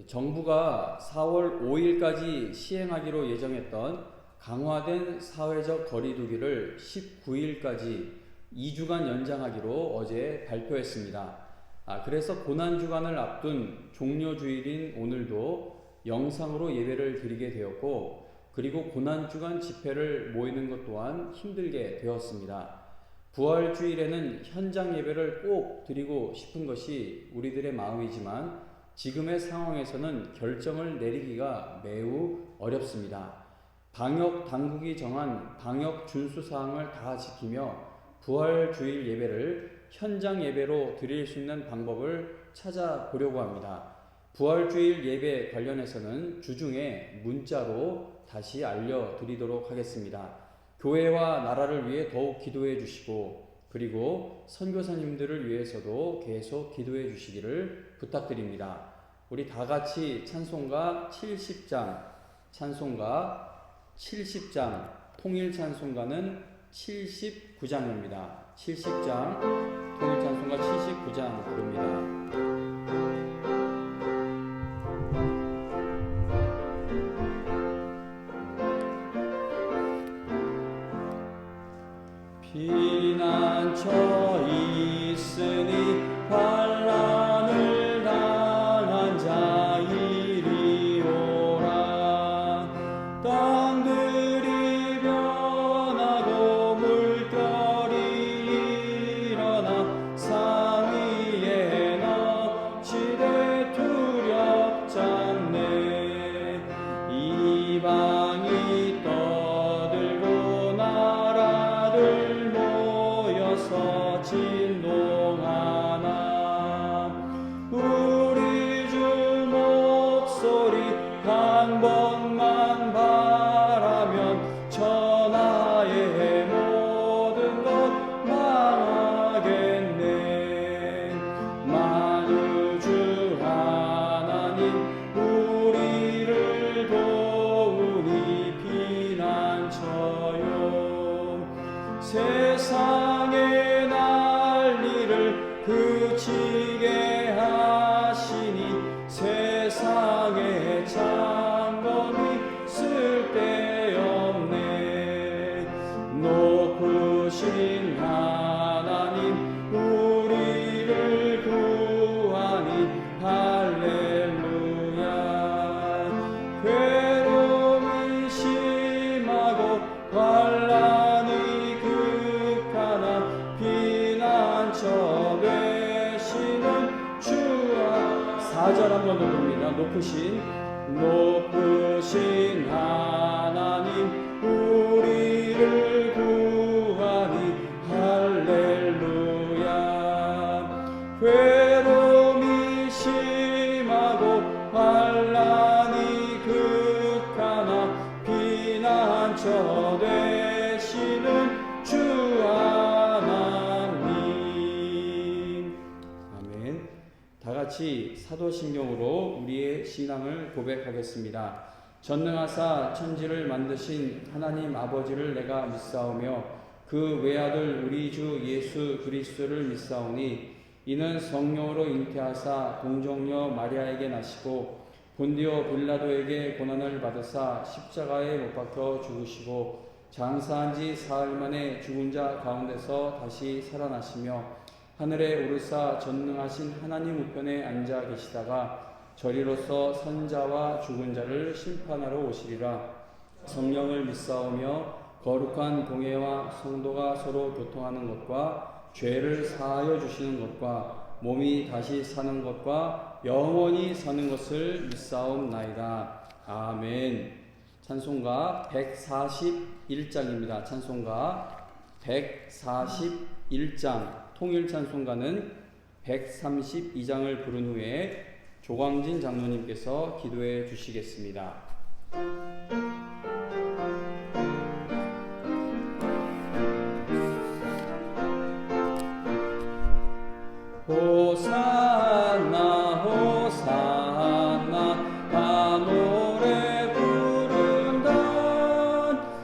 정부가 4월 5일까지 시행하기로 예정했던 강화된 사회적 거리두기를 19일까지 2주간 연장하기로 어제 발표했습니다. 그래서 고난주간을 앞둔 종료주일인 오늘도 영상으로 예배를 드리게 되었고, 그리고 고난주간 집회를 모이는 것 또한 힘들게 되었습니다. 부활주일에는 현장 예배를 꼭 드리고 싶은 것이 우리들의 마음이지만 지금의 상황에서는 결정을 내리기가 매우 어렵습니다. 방역 당국이 정한 방역 준수 사항을 다 지키며 부활주일 예배를 현장 예배로 드릴 수 있는 방법을 찾아보려고 합니다. 부활주일 예배 관련해서는 주중에 문자로 다시 알려드리도록 하겠습니다. 교회와 나라를 위해 더욱 기도해 주시고, 그리고 선교사님들을 위해서도 계속 기도해 주시기를 부탁드립니다. 우리 다 같이 찬송가 70장, 통일 찬송가는 79장입니다. 70장, 통일 찬송가 79장 부릅니다. 피난처 있으니 환난을 당한 자 이리 오라. 땅들이 변하고 물결이 일어나 산 위에 넘치되 두렵지 않네. 이방이 떠들고 나라들 모여서 진동하나. 우리 주 목소리 한 번만 바라면 천하의 모든 것 망하겠네. 만유주 하나님 우리를 도우니 피난처요. 세상의 난리를 그치게 하시니 세상의 창검이 쓸데없네. 높으신 하나님 우리를 구하니 할렐루야. 괴로움이 심하고 환난이 극하나 피난처 되시는 주와. 4절 한 번 더 봅니다. 높으신 하나님 우리를 구하니 할렐루야. 괴로움이 심하고 환난이 극하나 피난처 되시는 주 하나님. 아멘. 다 같이 사도신경으로 우리의 신앙을 고백하겠습니다. 전능하사 천지를 만드신 하나님 아버지를 내가 믿사오며 그 외아들 우리 주 예수 그리스도를 믿사오니 이는 성령으로 잉태하사 동정녀 마리아에게 나시고 본디오 빌라도에게 고난을 받으사 십자가에 못 박혀 죽으시고 장사한 지 사흘 만에 죽은 자 가운데서 다시 살아나시며 하늘에 오르사 전능하신 하나님 우편에 앉아 계시다가 저리로서 선자와 죽은 자를 심판하러 오시리라. 성령을 믿사오며 거룩한 공예와 성도가 서로 교통하는 것과 죄를 사하여 주시는 것과 몸이 다시 사는 것과 영원히 사는 것을 믿사옵나이다. 아멘. 찬송가 141장입니다. 찬송가 141장, 통일 찬송가는 132장을 부른 후에 조광진 장로님께서 기도해 주시겠습니다. 호산나 호산나 다 노래 부른다.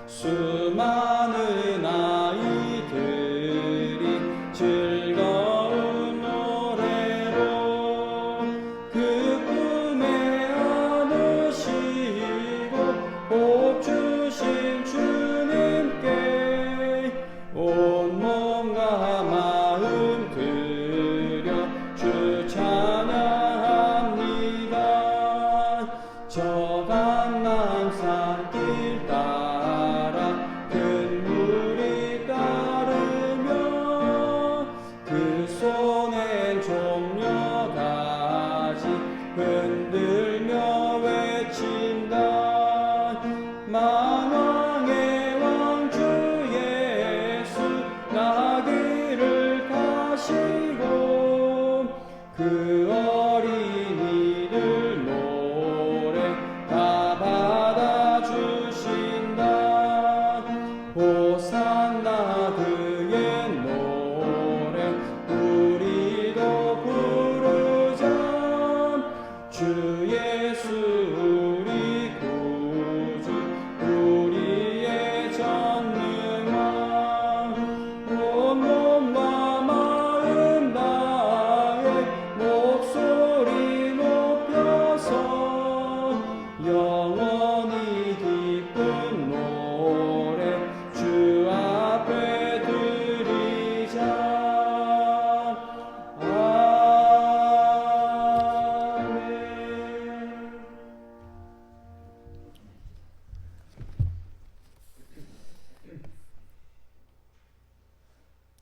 수많은 아이들이 즐거운 노래로 그 꿈에 만남산 길 따라 큰 무리 따르며 그 손엔 종려 가지 흔들며 외친다. 만왕의 왕 주 예수 나귀를 타시고 그 어린이들 노래 다 받아주신다. 호산나 그의 노래 우리도 부르자. 주 예수 우리 구주 우리의 전능왕 온 몸과 마음 다해 목소리 높여서 영원히 기쁜 노래 주 앞에 드리자. 아멘.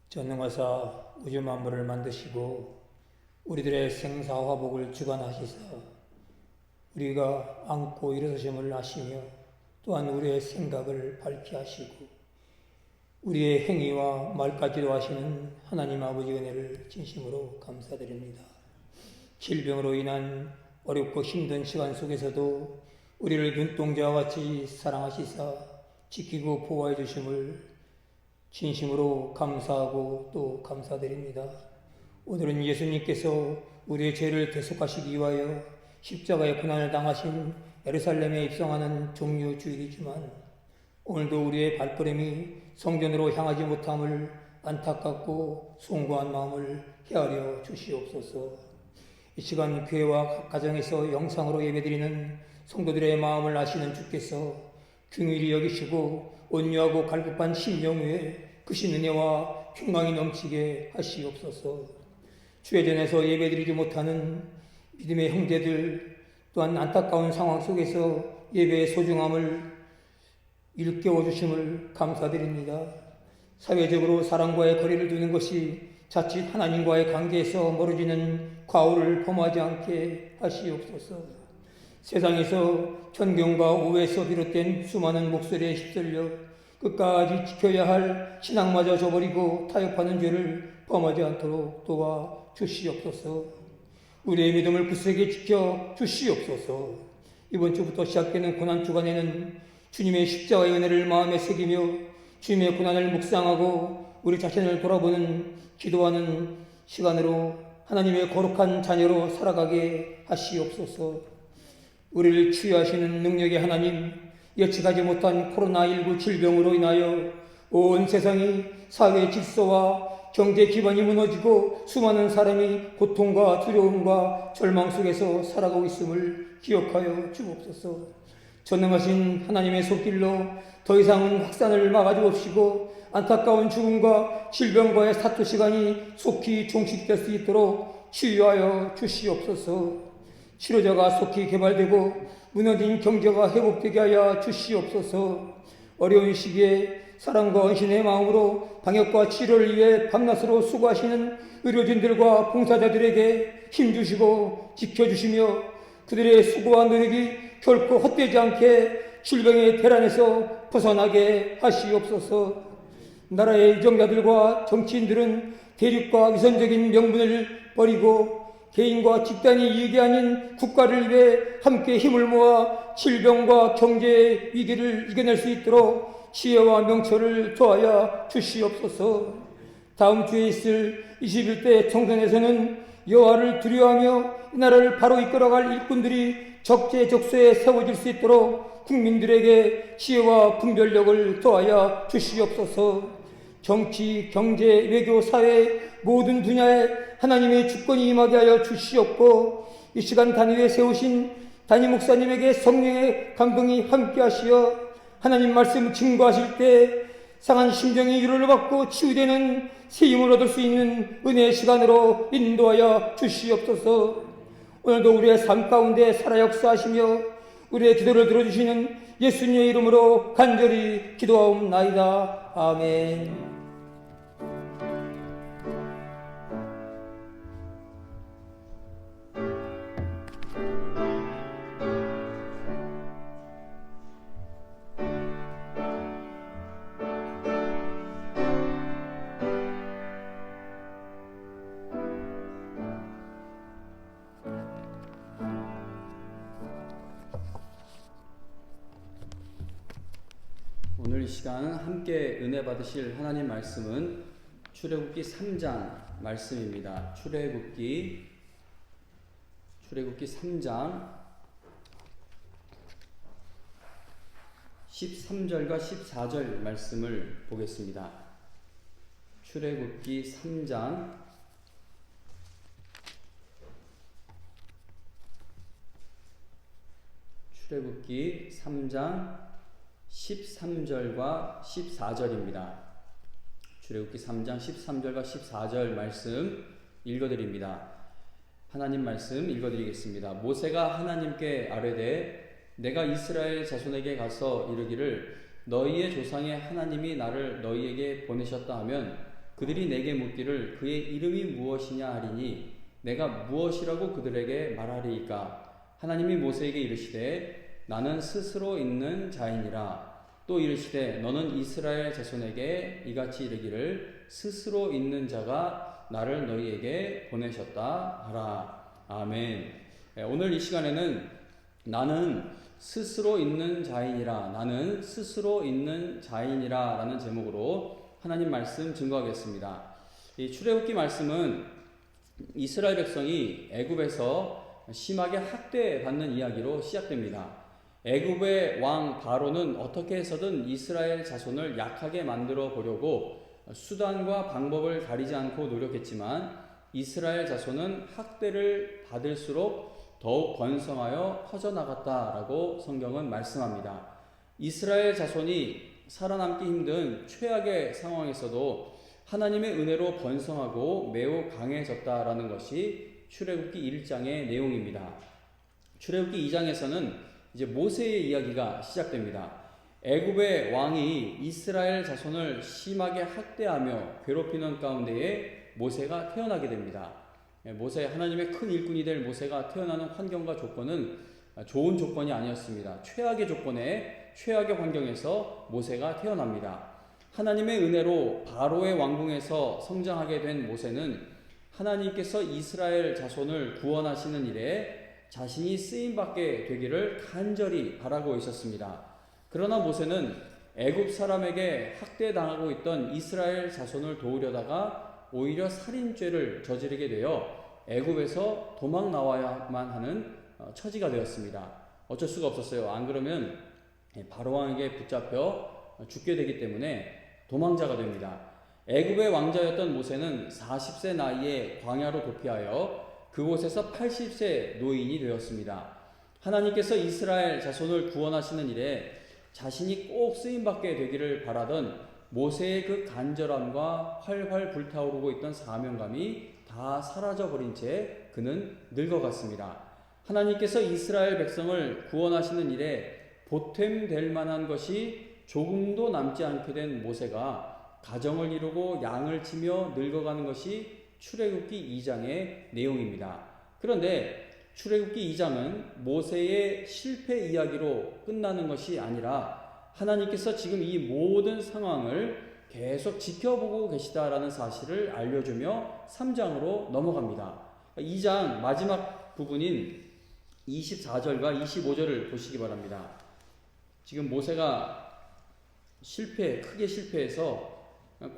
전능하사 우주 만물을 만드시고 우리들의 생사화복을 주관하시사 우리가 안고 일어서심을 하시며 또한 우리의 생각을 밝게 하시고 우리의 행위와 말까지도 하시는 하나님 아버지 은혜를 진심으로 감사드립니다. 질병으로 인한 어렵고 힘든 시간 속에서도 우리를 눈동자와 같이 사랑하시사 지키고 보호해 주심을 진심으로 감사하고 또 감사드립니다. 오늘은 예수님께서 우리의 죄를 대속하시기 위하여 십자가의 고난을 당하신 예루살렘에 입성하는 종료 주일이지만 오늘도 우리의 발걸음이 성전으로 향하지 못함을 안타깝고 송구한 마음을 헤아려 주시옵소서. 이 시간 교회와 가정에서 영상으로 예배드리는 성도들의 마음을 아시는 주께서 긍휼히 여기시고 온유하고 갈급한 심령 위에 크신 은혜와 평강이 넘치게 하시옵소서. 주회전에서 예배드리지 못하는 믿음의 형제들 또한 안타까운 상황 속에서 예배의 소중함을 일깨워 주심을 감사드립니다. 사회적으로 사람과의 거리를 두는 것이 자칫 하나님과의 관계에서 멀어지는 과오를 범하지 않게 하시옵소서. 세상에서 편견과 오해에서 비롯된 수많은 목소리에 휩쓸려 끝까지 지켜야 할 신앙마저 저버리고 타협하는 죄를 범하지 않도록 도와 주시옵소서. 우리의 믿음을 굳세게 지켜 주시옵소서. 이번 주부터 시작되는 고난 주간에는 주님의 십자가의 은혜를 마음에 새기며 주님의 고난을 묵상하고 우리 자신을 돌아보는 기도하는 시간으로 하나님의 거룩한 자녀로 살아가게 하시옵소서. 우리를 치유하시는 능력의 하나님, 예측하지 못한 코로나19 질병으로 인하여 온 세상이 사회 질서와 경제 기반이 무너지고 수많은 사람이 고통과 두려움과 절망 속에서 살아가고 있음을 기억하여 주옵소서. 전능하신 하나님의 손길로 더 이상은 확산을 막아주옵시고 안타까운 죽음과 질병과의 사투 시간이 속히 종식될 수 있도록 치유하여 주시옵소서. 치료자가 속히 개발되고 무너진 경제가 회복되게 하여 주시옵소서. 어려운 시기에 사랑과 헌신의 마음으로 방역과 치료를 위해 밤낮으로 수고하시는 의료진들과 봉사자들에게 힘주시고 지켜주시며 그들의 수고와 노력이 결코 헛되지 않게 질병의 대란에서 벗어나게 하시옵소서. 나라의 정자들과 정치인들은 대륙과 위선적인 명분을 버리고 개인과 집단의 이익이 아닌 국가를 위해 함께 힘을 모아 질병과 경제의 위기를 이겨낼 수 있도록 지혜와 명철을 더하여 주시옵소서. 다음 주에 있을 21대 총선에서는 여호와를 두려워하며 이 나라를 바로 이끌어갈 일꾼들이 적재적소에 세워질 수 있도록 국민들에게 지혜와 분별력을 더하여 주시옵소서. 정치, 경제, 외교, 사회 모든 분야에 하나님의 주권이 임하게 하여 주시옵고 이 시간 단위에 세우신 담임 목사님에게 성령의 감동이 함께하시어 하나님 말씀 증거하실 때 상한 심정이 위로를 받고 치유되는 새 힘을 얻을 수 있는 은혜의 시간으로 인도하여 주시옵소서. 오늘도 우리의 삶 가운데 살아 역사하시며 우리의 기도를 들어주시는 예수님의 이름으로 간절히 기도하옵나이다. 아멘. 오늘 이 시간 함께 은혜 받으실 하나님 말씀은 출애굽기 3장 말씀입니다. 출애굽기 3장 13절과 14절 말씀을 보겠습니다. 출애굽기 3장 13절과 14절입니다. 출애굽기 3장 13절과 14절 말씀 읽어드립니다. 하나님 말씀 읽어드리겠습니다. 모세가 하나님께 아뢰되 내가 이스라엘 자손에게 가서 이르기를 너희의 조상의 하나님이 나를 너희에게 보내셨다 하면 그들이 내게 묻기를 그의 이름이 무엇이냐 하리니 내가 무엇이라고 그들에게 말하리이까. 하나님이 모세에게 이르시되 나는 스스로 있는 자이니라. 또 이르시되 너는 이스라엘 자손에게 이같이 이르기를 스스로 있는 자가 나를 너희에게 보내셨다 하라. 아멘. 오늘 이 시간에는 나는 스스로 있는 자이니라, 나는 스스로 있는 자이니라 라는 제목으로 하나님 말씀 증거하겠습니다. 이 출애굽기 말씀은 이스라엘 백성이 애굽에서 심하게 학대받는 이야기로 시작됩니다. 애굽의 왕 바로는 어떻게 해서든 이스라엘 자손을 약하게 만들어 보려고 수단과 방법을 가리지 않고 노력했지만 이스라엘 자손은 학대를 받을수록 더욱 번성하여 퍼져나갔다라고 성경은 말씀합니다. 이스라엘 자손이 살아남기 힘든 최악의 상황에서도 하나님의 은혜로 번성하고 매우 강해졌다라는 것이 출애굽기 1장의 내용입니다. 출애굽기 2장에서는 이제 모세의 이야기가 시작됩니다. 애굽의 왕이 이스라엘 자손을 심하게 학대하며 괴롭히는 가운데에 모세가 태어나게 됩니다. 모세, 하나님의 큰 일꾼이 될 모세가 태어나는 환경과 조건은 좋은 조건이 아니었습니다. 최악의 조건에, 최악의 환경에서 모세가 태어납니다. 하나님의 은혜로 바로의 왕궁에서 성장하게 된 모세는 하나님께서 이스라엘 자손을 구원하시는 일에 자신이 쓰임받게 되기를 간절히 바라고 있었습니다. 그러나 모세는 애굽 사람에게 학대당하고 있던 이스라엘 자손을 도우려다가 오히려 살인죄를 저지르게 되어 애굽에서 도망 나와야만 하는 처지가 되었습니다. 어쩔 수가 없었어요. 안 그러면 바로 왕에게 붙잡혀 죽게 되기 때문에 도망자가 됩니다. 애굽의 왕자였던 모세는 40세 나이에 광야로 도피하여 그곳에서 80세 노인이 되었습니다. 하나님께서 이스라엘 자손을 구원하시는 일에 자신이 꼭 쓰임받게 되기를 바라던 모세의 그 간절함과 활활 불타오르고 있던 사명감이 다 사라져버린 채 그는 늙어갔습니다. 하나님께서 이스라엘 백성을 구원하시는 일에 보탬될 만한 것이 조금도 남지 않게 된 모세가 가정을 이루고 양을 치며 늙어가는 것이 출애굽기 2장의 내용입니다. 그런데 출애굽기 2장은 모세의 실패 이야기로 끝나는 것이 아니라 하나님께서 지금 이 모든 상황을 계속 지켜보고 계시다라는 사실을 알려주며 3장으로 넘어갑니다. 2장 마지막 부분인 24절과 25절을 보시기 바랍니다. 지금 모세가 크게 실패해서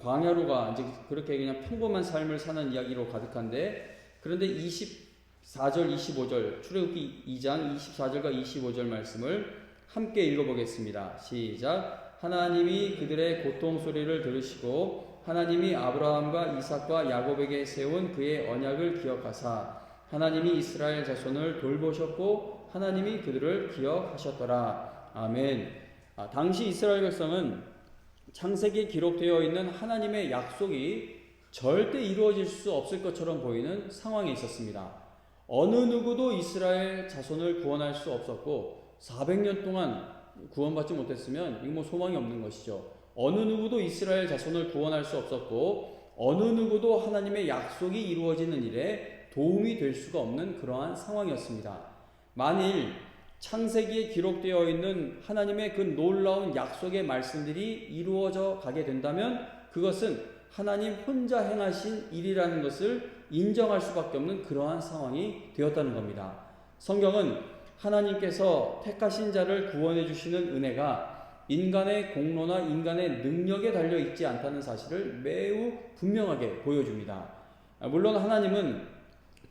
광야로 가 이제 그렇게 그냥 평범한 삶을 사는 이야기로 가득한데, 그런데 24절 25절 출애굽기 2장 24절과 25절 말씀을 함께 읽어보겠습니다. 시작. 하나님이 그들의 고통 소리를 들으시고 하나님이 아브라함과 이삭과 야곱에게 세운 그의 언약을 기억하사 하나님이 이스라엘 자손을 돌보셨고 하나님이 그들을 기억하셨더라. 아멘. 당시 이스라엘 백성은 창세기에 기록되어 있는 하나님의 약속이 절대 이루어질 수 없을 것처럼 보이는 상황에 있었습니다. 어느 누구도 이스라엘 자손을 구원할 수 없었고 400년 동안 구원받지 못했으면 이거 뭐 소망이 없는 것이죠. 어느 누구도 이스라엘 자손을 구원할 수 없었고 어느 누구도 하나님의 약속이 이루어지는 일에 도움이 될 수가 없는 그러한 상황이었습니다. 만일 창세기에 기록되어 있는 하나님의 그 놀라운 약속의 말씀들이 이루어져 가게 된다면 그것은 하나님 혼자 행하신 일이라는 것을 인정할 수밖에 없는 그러한 상황이 되었다는 겁니다. 성경은 하나님께서 택하신 자를 구원해 주시는 은혜가 인간의 공로나 인간의 능력에 달려 있지 않다는 사실을 매우 분명하게 보여줍니다. 물론 하나님은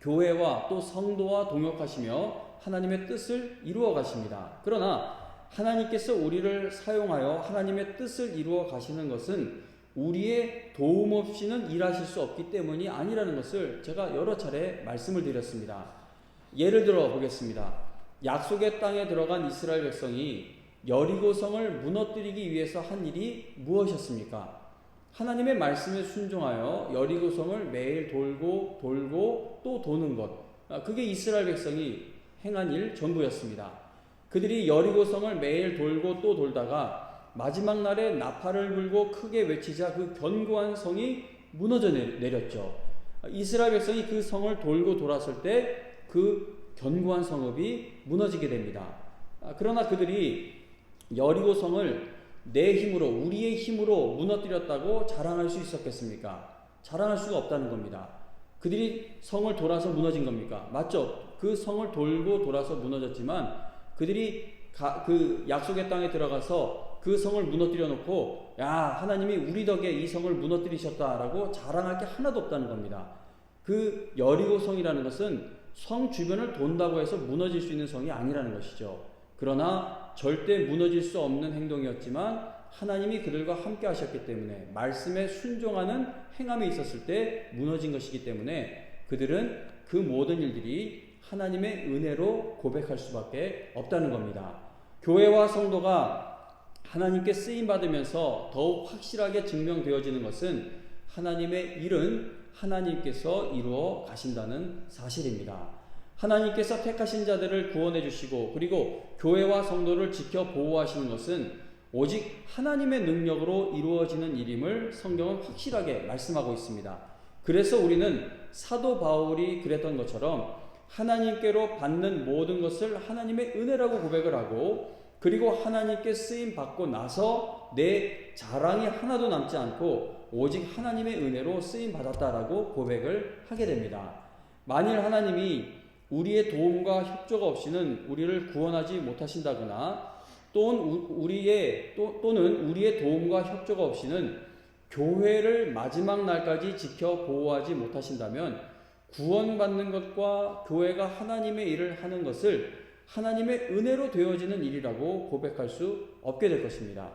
교회와 또 성도와 동역하시며 하나님의 뜻을 이루어 가십니다. 그러나 하나님께서 우리를 사용하여 하나님의 뜻을 이루어 가시는 것은 우리의 도움 없이는 일하실 수 없기 때문이 아니라는 것을 제가 여러 차례 말씀을 드렸습니다. 예를 들어 보겠습니다. 약속의 땅에 들어간 이스라엘 백성이 여리고성을 무너뜨리기 위해서 한 일이 무엇이었습니까? 하나님의 말씀에 순종하여 여리고성을 매일 돌고 또 도는 것. 그게 이스라엘 백성이 행한 일 전부였습니다. 그들이 여리고성을 매일 돌고 또 돌다가 마지막 날에 나팔을 불고 크게 외치자 그 견고한 성이 무너져 내렸죠. 이스라엘 백성이 그 성을 돌고 돌았을 때 그 견고한 성읍이 무너지게 됩니다. 그러나 그들이 여리고성을 내 힘으로 우리의 힘으로 무너뜨렸다고 자랑할 수 있었겠습니까? 자랑할 수가 없다는 겁니다. 그들이 성을 돌아서 무너진 겁니까? 맞죠? 그 성을 돌고 돌아서 무너졌지만 그들이 그 약속의 땅에 들어가서 그 성을 무너뜨려 놓고 야 하나님이 우리 덕에 이 성을 무너뜨리셨다라고 자랑할 게 하나도 없다는 겁니다. 그 여리고성이라는 것은 성 주변을 돈다고 해서 무너질 수 있는 성이 아니라는 것이죠. 그러나 절대 무너질 수 없는 행동이었지만 하나님이 그들과 함께 하셨기 때문에 말씀에 순종하는 행함이 있었을 때 무너진 것이기 때문에 그들은 그 모든 일들이 하나님의 은혜로 고백할 수밖에 없다는 겁니다. 교회와 성도가 하나님께 쓰임받으면서 더욱 확실하게 증명되어지는 것은 하나님의 일은 하나님께서 이루어 가신다는 사실입니다. 하나님께서 택하신 자들을 구원해 주시고 그리고 교회와 성도를 지켜 보호하시는 것은 오직 하나님의 능력으로 이루어지는 일임을 성경은 확실하게 말씀하고 있습니다. 그래서 우리는 사도 바울이 그랬던 것처럼 하나님께로 받는 모든 것을 하나님의 은혜라고 고백을 하고 그리고 하나님께 쓰임 받고 나서 내 자랑이 하나도 남지 않고 오직 하나님의 은혜로 쓰임 받았다라고 고백을 하게 됩니다. 만일 하나님이 우리의 도움과 협조가 없이는 우리를 구원하지 못하신다거나 또는 우리의 도움과 협조가 없이는 교회를 마지막 날까지 지켜 보호하지 못하신다면 구원받는 것과 교회가 하나님의 일을 하는 것을 하나님의 은혜로 되어지는 일이라고 고백할 수 없게 될 것입니다.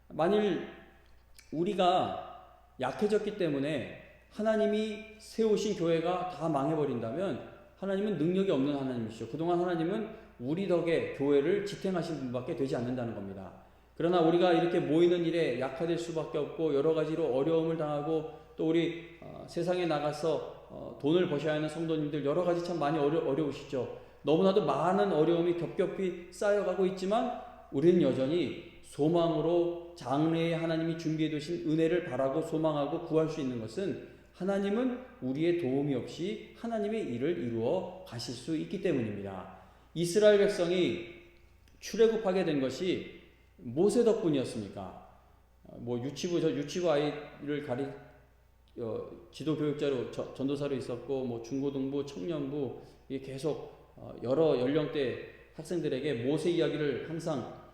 만일 우리가 약해졌기 때문에 하나님이 세우신 교회가 다 망해버린다면 하나님은 능력이 없는 하나님이시죠. 그동안 하나님은 우리 덕에 교회를 지탱하신 분밖에 되지 않는다는 겁니다. 그러나 우리가 이렇게 모이는 일에 약화될 수밖에 없고 여러 가지로 어려움을 당하고 또 우리 세상에 나가서 돈을 버셔야 하는 성도님들 여러 가지 참 많이 어려우시죠. 너무나도 많은 어려움이 겹겹이 쌓여가고 있지만 우리는 여전히 소망으로 장래에 하나님이 준비해 두신 은혜를 바라고 소망하고 구할 수 있는 것은 하나님은 우리의 도움이 없이 하나님의 일을 이루어 가실 수 있기 때문입니다. 이스라엘 백성이 출애굽하게 된 것이 모세 덕분이었습니까? 유치부 아이를 지도 교육자로 전도사로 있었고 중고등부, 청년부 이게 계속 여러 연령대 학생들에게 모세 이야기를 항상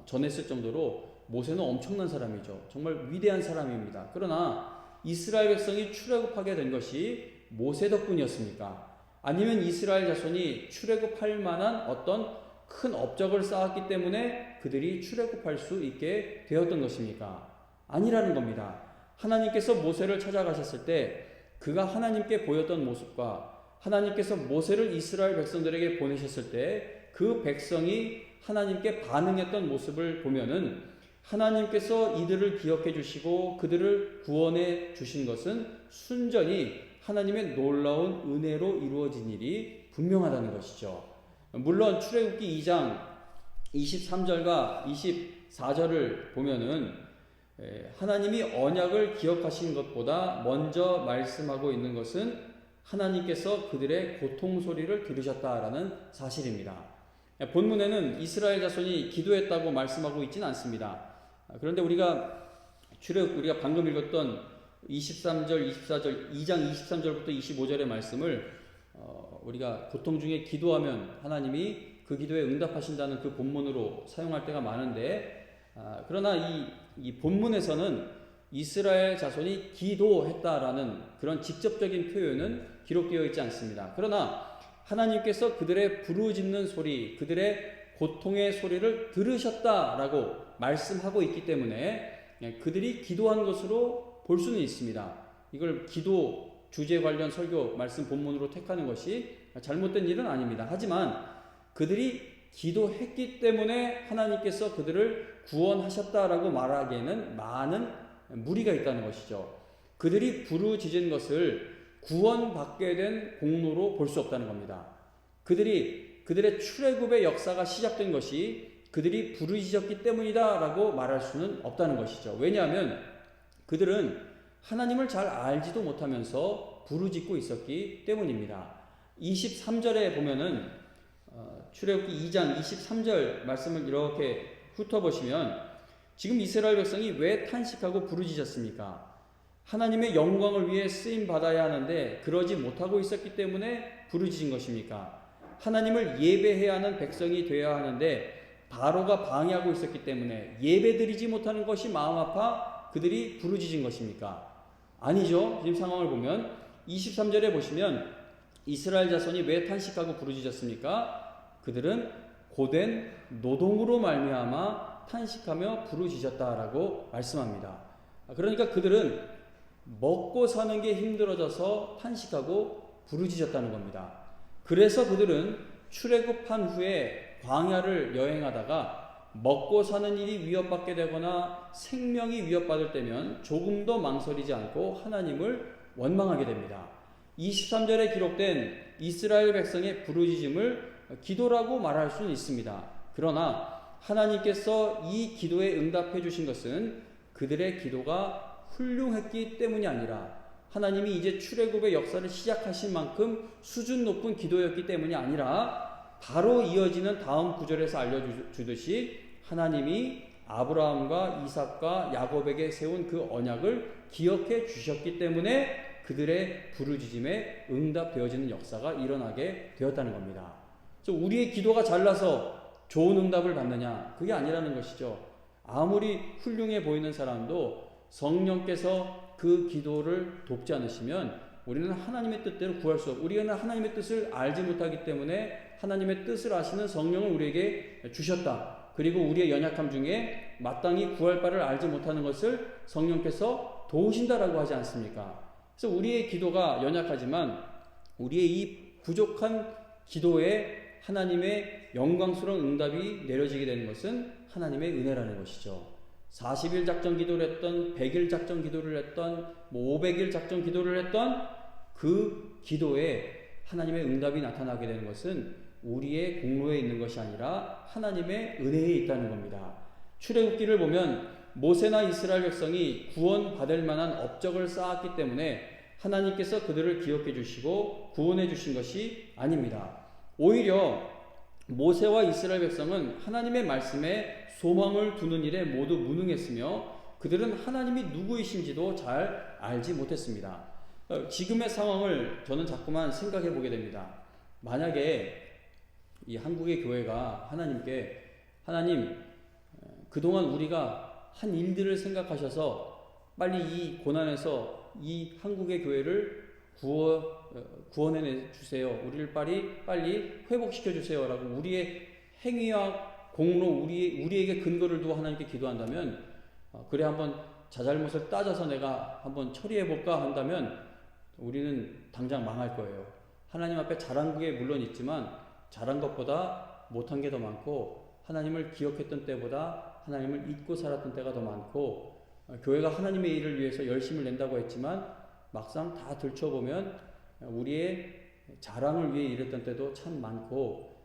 전했을 정도로 모세는 엄청난 사람이죠. 정말 위대한 사람입니다. 그러나 이스라엘 백성이 출애굽하게 된 것이 모세 덕분이었습니까? 아니면 이스라엘 자손이 출애굽할 만한 어떤 큰 업적을 쌓았기 때문에 그들이 출애굽할 수 있게 되었던 것입니까? 아니라는 겁니다. 하나님께서 모세를 찾아가셨을 때 그가 하나님께 보였던 모습과 하나님께서 모세를 이스라엘 백성들에게 보내셨을 때 그 백성이 하나님께 반응했던 모습을 보면은 하나님께서 이들을 기억해 주시고 그들을 구원해 주신 것은 순전히 하나님의 놀라운 은혜로 이루어진 일이 분명하다는 것이죠. 물론 출애굽기 2장 23절과 24절을 보면은 하나님이 언약을 기억하신 것보다 먼저 말씀하고 있는 것은 하나님께서 그들의 고통 소리를 들으셨다라는 사실입니다. 본문에는 이스라엘 자손이 기도했다고 말씀하고 있지는 않습니다. 그런데 우리가 방금 읽었던 23절, 24절, 2장 23절부터 25절의 말씀을 우리가 고통 중에 기도하면 하나님이 그 기도에 응답하신다는 그 본문으로 사용할 때가 많은데, 그러나 이 본문에서는 이스라엘 자손이 기도했다라는 그런 직접적인 표현은 기록되어 있지 않습니다. 그러나 하나님께서 그들의 부르짖는 소리, 그들의 고통의 소리를 들으셨다라고 말씀하고 있기 때문에 그들이 기도한 것으로 볼 수는 있습니다. 이걸 기도 주제 관련 설교 말씀 본문으로 택하는 것이 잘못된 일은 아닙니다. 하지만 그들이 기도했기 때문에 하나님께서 그들을 구원하셨다라고 말하기에는 많은 무리가 있다는 것이죠. 그들이 부르짖은 것을 구원받게 된 공로로 볼 수 없다는 겁니다. 그들의 출애굽의 역사가 시작된 것이 그들이 부르짖었기 때문이다라고 말할 수는 없다는 것이죠. 왜냐하면 그들은 하나님을 잘 알지도 못하면서 부르짖고 있었기 때문입니다. 23절에 보면은 출애굽기 2장 23절 말씀을 이렇게 훑어보시면, 지금 이스라엘 백성이 왜 탄식하고 부르짖었습니까? 하나님의 영광을 위해 쓰임 받아야 하는데 그러지 못하고 있었기 때문에 부르짖은 것입니까? 하나님을 예배해야 하는 백성이 되어야 하는데 바로가 방해하고 있었기 때문에 예배드리지 못하는 것이 마음 아파 그들이 부르짖은 것입니까? 아니죠. 지금 상황을 보면 23절에 보시면 이스라엘 자손이 왜 탄식하고 부르짖었습니까? 그들은 고된 노동으로 말미암아 탄식하며 부르짖었다라고 말씀합니다. 그러니까 그들은 먹고 사는 게 힘들어져서 탄식하고 부르짖었다는 겁니다. 그래서 그들은 출애굽한 후에 광야를 여행하다가 먹고 사는 일이 위협받게 되거나 생명이 위협받을 때면 조금 더 망설이지 않고 하나님을 원망하게 됩니다. 23절에 기록된 이스라엘 백성의 부르짖음을 기도라고 말할 수는 있습니다. 그러나 하나님께서 이 기도에 응답해 주신 것은 그들의 기도가 훌륭했기 때문이 아니라 하나님이 이제 출애굽의 역사를 시작하신 만큼 수준 높은 기도였기 때문이 아니라 바로 이어지는 다음 구절에서 알려주듯이 하나님이 아브라함과 이삭과 야곱에게 세운 그 언약을 기억해 주셨기 때문에 그들의 부르짖음에 응답되어지는 역사가 일어나게 되었다는 겁니다. 그래서 우리의 기도가 잘나서 좋은 응답을 받느냐? 그게 아니라는 것이죠. 아무리 훌륭해 보이는 사람도 성령께서 그 기도를 돕지 않으시면 우리는 하나님의 뜻대로 구할 수 없고, 우리는 하나님의 뜻을 알지 못하기 때문에 하나님의 뜻을 아시는 성령을 우리에게 주셨다. 그리고 우리의 연약함 중에 마땅히 구할 바를 알지 못하는 것을 성령께서 도우신다라고 하지 않습니까? 그래서 우리의 기도가 연약하지만 우리의 이 부족한 기도에 하나님의 영광스러운 응답이 내려지게 되는 것은 하나님의 은혜라는 것이죠. 40일 작전 기도를 했던, 100일 작전 기도를 했던, 500일 작전 기도를 했던 그 기도에 하나님의 응답이 나타나게 되는 것은 우리의 공로에 있는 것이 아니라 하나님의 은혜에 있다는 겁니다. 출애굽기를 보면 모세나 이스라엘 백성이 구원받을 만한 업적을 쌓았기 때문에 하나님께서 그들을 기억해 주시고 구원해 주신 것이 아닙니다. 오히려 모세와 이스라엘 백성은 하나님의 말씀에 소망을 두는 일에 모두 무능했으며 그들은 하나님이 누구이신지도 잘 알지 못했습니다. 지금의 상황을 저는 자꾸만 생각해 보게 됩니다. 만약에 이 한국의 교회가 하나님께, 하나님, 그동안 우리가 한 일들을 생각하셔서 빨리 이 고난에서 이 한국의 교회를 구원해 주세요. 우리를 빨리 회복시켜 주세요. 라고 우리의 행위와 공로, 우리에게 근거를 두고 하나님께 기도한다면, 그래 한번 자잘못을 따져서 내가 한번 처리해 볼까 한다면 우리는 당장 망할 거예요. 하나님 앞에 잘한 게 물론 있지만 잘한 것보다 못한 게 더 많고, 하나님을 기억했던 때보다 하나님을 잊고 살았던 때가 더 많고, 교회가 하나님의 일을 위해서 열심을 낸다고 했지만 막상 다 들춰보면 우리의 자랑을 위해 일했던 때도 참 많고,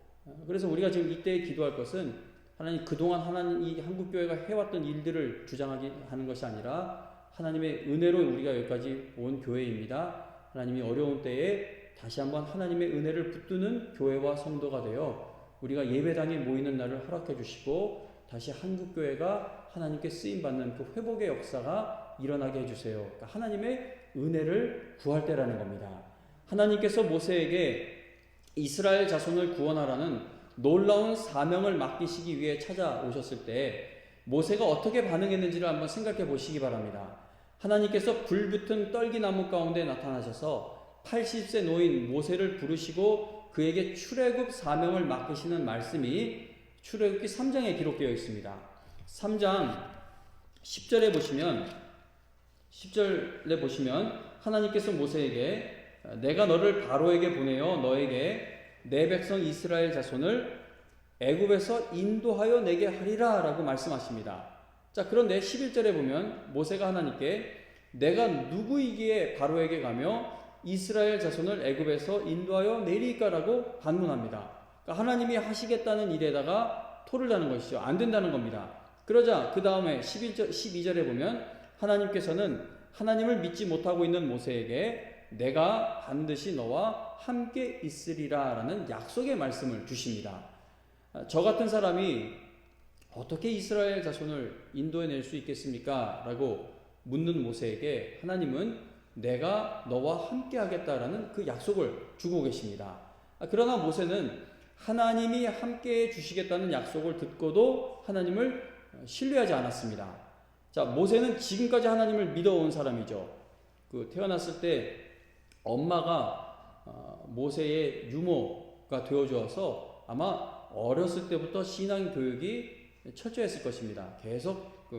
그래서 우리가 지금 이때 기도할 것은 하나님 그동안 하나님 이 한국교회가 해왔던 일들을 주장하게 하는 것이 아니라 하나님의 은혜로 우리가 여기까지 온 교회입니다. 하나님이 어려운 때에 다시 한번 하나님의 은혜를 붙드는 교회와 성도가 되어 우리가 예배당에 모이는 날을 허락해 주시고 다시 한국교회가 하나님께 쓰임받는 그 회복의 역사가 일어나게 해주세요. 그러니까 하나님의 은혜를 구할 때라는 겁니다. 하나님께서 모세에게 이스라엘 자손을 구원하라는 놀라운 사명을 맡기시기 위해 찾아오셨을 때 모세가 어떻게 반응했는지를 한번 생각해 보시기 바랍니다. 하나님께서 불붙은 떨기나무 가운데 나타나셔서 80세 노인 모세를 부르시고 그에게 출애굽 사명을 맡기시는 말씀이 출애굽기 3장에 기록되어 있습니다. 3장 10절에 보시면 하나님께서 모세에게 내가 너를 바로에게 보내어 너에게 내 백성 이스라엘 자손을 애굽에서 인도하여 내게 하리라 라고 말씀하십니다. 자, 그런데 11절에 보면 모세가 하나님께 내가 누구이기에 바로에게 가며 이스라엘 자손을 애굽에서 인도하여 내리까 라고 반문합니다. 그러니까 하나님이 하시겠다는 일에다가 토를 다는 것이죠. 안 된다는 겁니다. 그러자 그 다음에 12절에 보면 하나님께서는 하나님을 믿지 못하고 있는 모세에게 내가 반드시 너와 함께 있으리라 라는 약속의 말씀을 주십니다. 저 같은 사람이 어떻게 이스라엘 자손을 인도해낼 수 있겠습니까? 라고 묻는 모세에게 하나님은 내가 너와 함께 하겠다라는 그 약속을 주고 계십니다. 그러나 모세는 하나님이 함께 해 주시겠다는 약속을 듣고도 하나님을 신뢰하지 않았습니다. 자, 모세는 지금까지 하나님을 믿어온 사람이죠. 태어났을 때 엄마가 모세의 유모가 되어주어서 아마 어렸을 때부터 신앙 교육이 철저했을 것입니다. 계속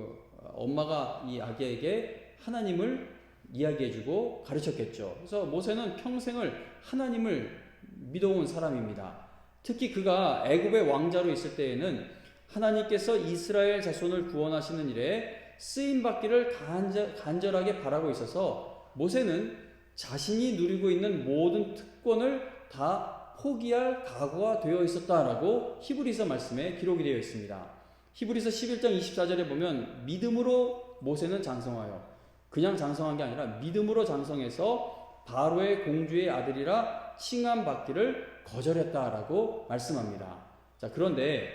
엄마가 이 아기에게 하나님을 이야기해주고 가르쳤겠죠. 그래서 모세는 평생을 하나님을 믿어온 사람입니다. 특히 그가 애굽의 왕자로 있을 때에는 하나님께서 이스라엘 자손을 구원하시는 일에 쓰임받기를 간절하게 바라고 있어서 모세는 자신이 누리고 있는 모든 특권을 다 포기할 각오가 되어 있었다라고 히브리서 말씀에 기록이 되어 있습니다. 히브리서 11장 24절에 보면 믿음으로 모세는 장성하여 그냥 장성한 게 아니라 믿음으로 장성해서 바로의 공주의 아들이라 칭함받기를 거절했다라고 말씀합니다. 자, 그런데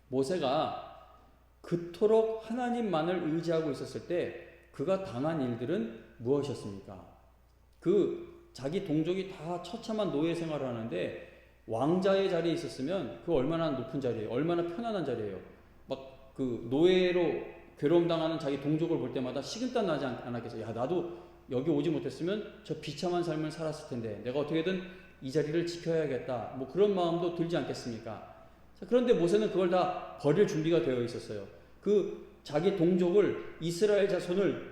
모세가 그토록 하나님만을 의지하고 있었을 때 그가 당한 일들은 무엇이었습니까? 자기 동족이 다 처참한 노예 생활을 하는데 왕자의 자리에 있었으면 그 얼마나 높은 자리예요. 얼마나 편안한 자리예요. 막 노예로 괴로움 당하는 자기 동족을 볼 때마다 식은땀 나지 않았겠어요. 야, 나도 여기 오지 못했으면 저 비참한 삶을 살았을 텐데 내가 어떻게든 이 자리를 지켜야겠다. 그런 마음도 들지 않겠습니까? 자, 그런데 모세는 그걸 다 버릴 준비가 되어 있었어요. 자기 동족을 이스라엘 자손을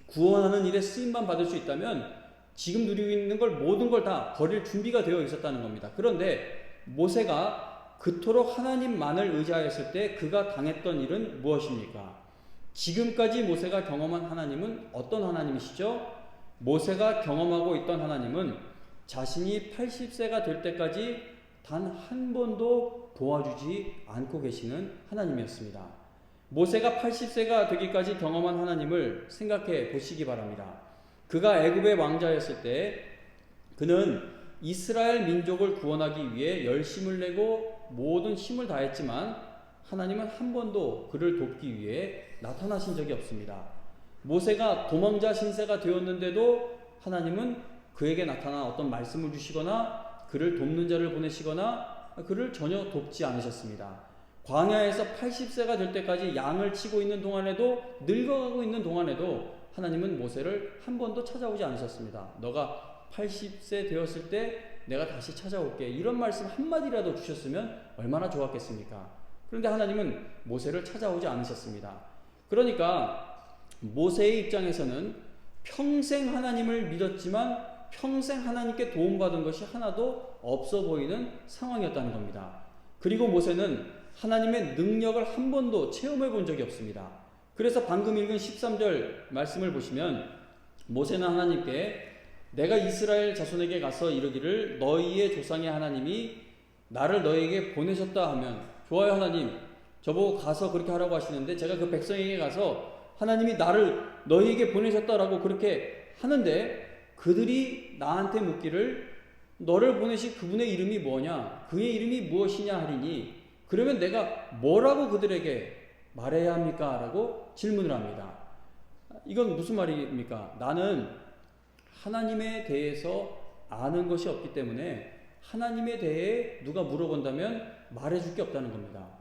구원하는 일에 쓰임만 받을 수 있다면 지금 누리고 있는 걸 모든 걸 다 버릴 준비가 되어 있었다는 겁니다. 그런데 모세가 그토록 하나님만을 의지하였을 때 그가 당했던 일은 무엇입니까? 지금까지 모세가 경험한 하나님은 어떤 하나님이시죠? 모세가 경험하고 있던 하나님은 자신이 80세가 될 때까지 단 한 번도 도와주지 않고 계시는 하나님이었습니다. 모세가 80세가 되기까지 경험한 하나님을 생각해 보시기 바랍니다. 그가 애굽의 왕자였을 때 그는 이스라엘 민족을 구원하기 위해 열심을 내고 모든 힘을 다했지만 하나님은 한 번도 그를 돕기 위해 나타나신 적이 없습니다. 모세가 도망자 신세가 되었는데도 하나님은 그에게 나타나 어떤 말씀을 주시거나 그를 돕는 자를 보내시거나 그를 전혀 돕지 않으셨습니다. 광야에서 80세가 될 때까지 양을 치고 있는 동안에도 늙어가고 있는 동안에도 하나님은 모세를 한 번도 찾아오지 않으셨습니다. 너가 80세 되었을 때 내가 다시 찾아올게. 이런 말씀 한마디라도 주셨으면 얼마나 좋았겠습니까? 그런데 하나님은 모세를 찾아오지 않으셨습니다. 그러니까 모세의 입장에서는 평생 하나님을 믿었지만 평생 하나님께 도움받은 것이 하나도 없어 보이는 상황이었다는 겁니다. 그리고 모세는 하나님의 능력을 한 번도 체험해 본 적이 없습니다. 그래서 방금 읽은 13절 말씀을 보시면 모세는 하나님께 내가 이스라엘 자손에게 가서 이르기를 너희의 조상의 하나님이 나를 너희에게 보내셨다 하면 좋아요 하나님 저보고 가서 그렇게 하라고 하시는데 제가 그 백성에게 가서 하나님이 나를 너희에게 보내셨다라고 그렇게 하는데 그들이 나한테 묻기를 너를 보내신 그분의 이름이 뭐냐? 그의 이름이 무엇이냐 하리니 그러면 내가 뭐라고 그들에게 말해야 합니까? 라고 질문을 합니다. 이건 무슨 말입니까? 나는 하나님에 대해서 아는 것이 없기 때문에 하나님에 대해 누가 물어본다면 말해줄 게 없다는 겁니다.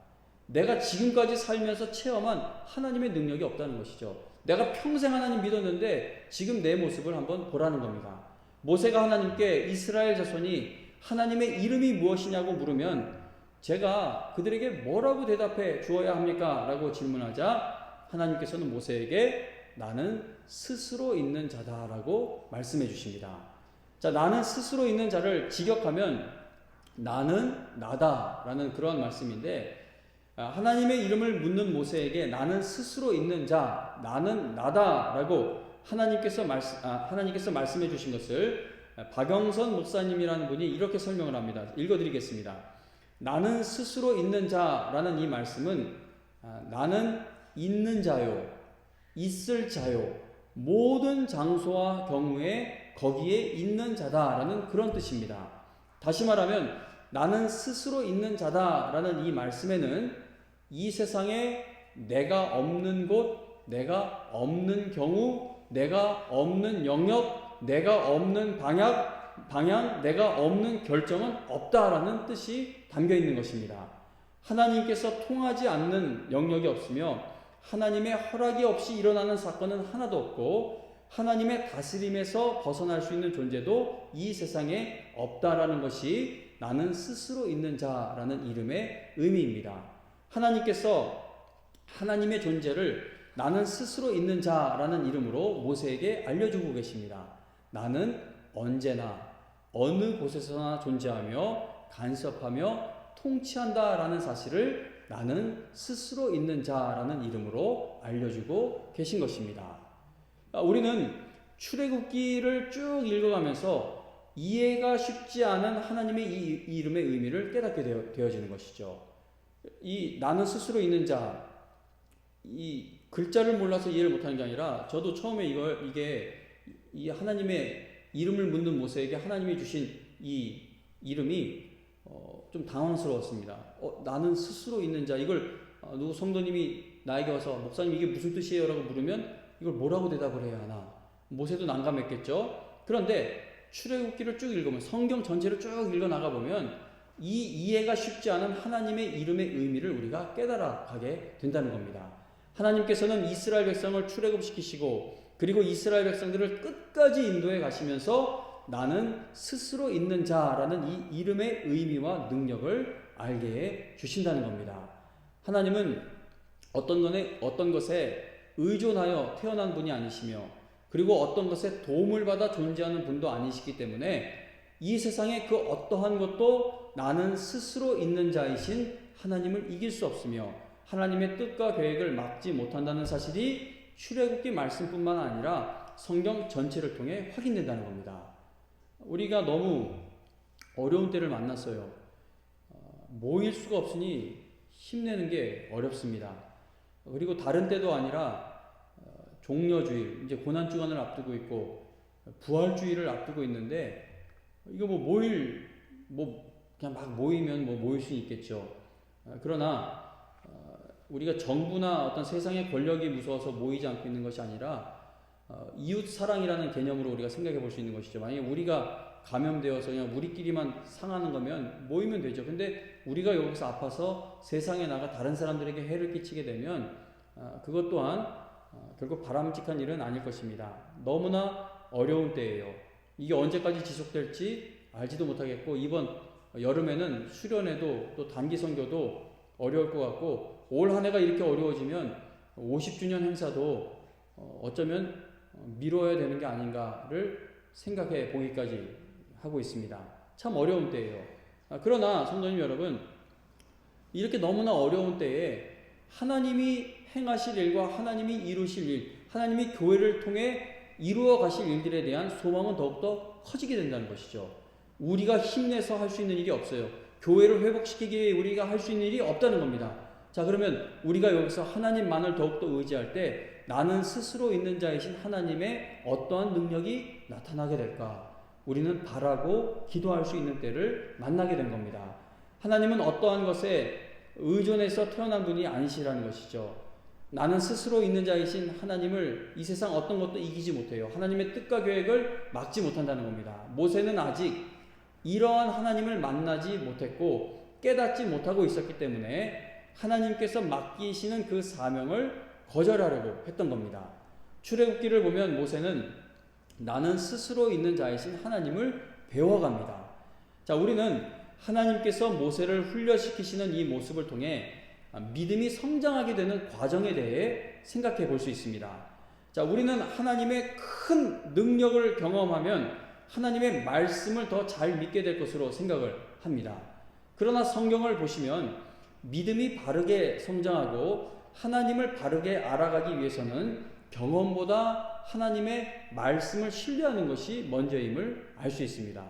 내가 지금까지 살면서 체험한 하나님의 능력이 없다는 것이죠. 내가 평생 하나님 믿었는데 지금 내 모습을 한번 보라는 겁니다. 모세가 하나님께 이스라엘 자손이 하나님의 이름이 무엇이냐고 물으면 제가 그들에게 뭐라고 대답해 주어야 합니까? 라고 질문하자 하나님께서는 모세에게 나는 스스로 있는 자다라고 말씀해 주십니다. 자, 나는 스스로 있는 자를 직역하면 나는 나다라는 그런 말씀인데 하나님의 이름을 묻는 모세에게 나는 스스로 있는 자, 나는 나다라고 하나님께서 말씀해 주신 것을 박영선 목사님이라는 분이 이렇게 설명을 합니다. 읽어드리겠습니다. 나는 스스로 있는 자라는 이 말씀은 나는 있는 자요, 있을 자요, 모든 장소와 경우에 거기에 있는 자다라는 그런 뜻입니다. 다시 말하면 나는 스스로 있는 자다라는 이 말씀에는 이 세상에 내가 없는 곳, 내가 없는 경우, 내가 없는 영역, 내가 없는 방향, 내가 없는 결정은 없다라는 뜻이 담겨 있는 것입니다. 하나님께서 통하지 않는 영역이 없으며 하나님의 허락이 없이 일어나는 사건은 하나도 없고 하나님의 다스림에서 벗어날 수 있는 존재도 이 세상에 없다라는 것이 나는 스스로 있는 자라는 이름의 의미입니다. 하나님께서 하나님의 존재를 나는 스스로 있는 자라는 이름으로 모세에게 알려주고 계십니다. 나는 언제나 어느 곳에서나 존재하며 간섭하며 통치한다라는 사실을 나는 스스로 있는 자라는 이름으로 알려주고 계신 것입니다. 우리는 출애굽기를 쭉 읽어가면서 이해가 쉽지 않은 하나님의 이 이름의 의미를 깨닫게 되어지는 것이죠. 이 나는 스스로 있는 자, 이 글자를 몰라서 이해를 못하는 게 아니라 저도 처음에 이 하나님의 이름을 묻는 모세에게 하나님이 주신 이 이름이 좀 당황스러웠습니다. 나는 스스로 있는 자, 이걸 누구 성도님이 나에게 와서 목사님 이게 무슨 뜻이에요? 라고 물으면 이걸 뭐라고 대답을 해야 하나? 모세도 난감했겠죠. 그런데 출애굽기를 쭉 읽으면 성경 전체를 쭉 읽어 나가 보면 이 이해가 쉽지 않은 하나님의 이름의 의미를 우리가 깨달아 가게 된다는 겁니다. 하나님께서는 이스라엘 백성을 출애굽시키시고 그리고 이스라엘 백성들을 끝까지 인도해 가시면서 나는 스스로 있는 자라는 이 이름의 의미와 능력을 알게 해 주신다는 겁니다. 하나님은 어떤 것에 의존하여 태어난 분이 아니시며 그리고 어떤 것에 도움을 받아 존재하는 분도 아니시기 때문에 이 세상의 그 어떠한 것도 나는 스스로 있는 자이신 하나님을 이길 수 없으며 하나님의 뜻과 계획을 막지 못한다는 사실이 출애굽기 말씀뿐만 아니라 성경 전체를 통해 확인된다는 겁니다. 우리가 너무 어려운 때를 만났어요. 모일 수가 없으니 힘내는 게 어렵습니다. 그리고 다른 때도 아니라 종려주일, 이제 고난주간을 앞두고 있고 부활주일을 앞두고 있는데 이거 그냥 막 모이면 모일 수 있겠죠. 그러나 우리가 정부나 어떤 세상의 권력이 무서워서 모이지 않고 있는 것이 아니라 이웃 사랑이라는 개념으로 우리가 생각해 볼 수 있는 것이죠. 만약에 우리가 감염되어서 그냥 우리끼리만 상하는 거면 모이면 되죠. 근데 우리가 여기서 아파서 세상에 나가 다른 사람들에게 해를 끼치게 되면 그것 또한 결국 바람직한 일은 아닐 것입니다. 너무나 어려운 때예요. 이게 언제까지 지속될지 알지도 못하겠고 이번 여름에는 수련회도 또 단기 선교도 어려울 것 같고 올 한 해가 이렇게 어려워지면 50주년 행사도 어쩌면 미뤄야 되는 게 아닌가를 생각해 보기까지 하고 있습니다. 참 어려운 때예요. 그러나 성도님 여러분, 이렇게 너무나 어려운 때에 하나님이 행하실 일과 하나님이 이루실 일, 하나님이 교회를 통해 이루어 가실 일들에 대한 소망은 더욱더 커지게 된다는 것이죠. 우리가 힘내서 할 수 있는 일이 없어요. 교회를 회복시키기 위해 우리가 할 수 있는 일이 없다는 겁니다. 자, 그러면 우리가 여기서 하나님만을 더욱더 의지할 때 나는 스스로 있는 자이신 하나님의 어떠한 능력이 나타나게 될까? 우리는 바라고 기도할 수 있는 때를 만나게 된 겁니다. 하나님은 어떠한 것에 의존해서 태어난 분이 아니시라는 것이죠. 나는 스스로 있는 자이신 하나님을 이 세상 어떤 것도 이기지 못해요. 하나님의 뜻과 계획을 막지 못한다는 겁니다. 모세는 아직 이러한 하나님을 만나지 못했고 깨닫지 못하고 있었기 때문에 하나님께서 맡기시는 그 사명을 거절하려고 했던 겁니다. 출애굽기를 보면 모세는 나는 스스로 있는 자이신 하나님을 배워갑니다. 자, 우리는 하나님께서 모세를 훈련시키시는 이 모습을 통해 믿음이 성장하게 되는 과정에 대해 생각해 볼 수 있습니다. 자, 우리는 하나님의 큰 능력을 경험하면 하나님의 말씀을 더 잘 믿게 될 것으로 생각을 합니다. 그러나 성경을 보시면 믿음이 바르게 성장하고 하나님을 바르게 알아가기 위해서는 경험보다 하나님의 말씀을 신뢰하는 것이 먼저임을 알 수 있습니다.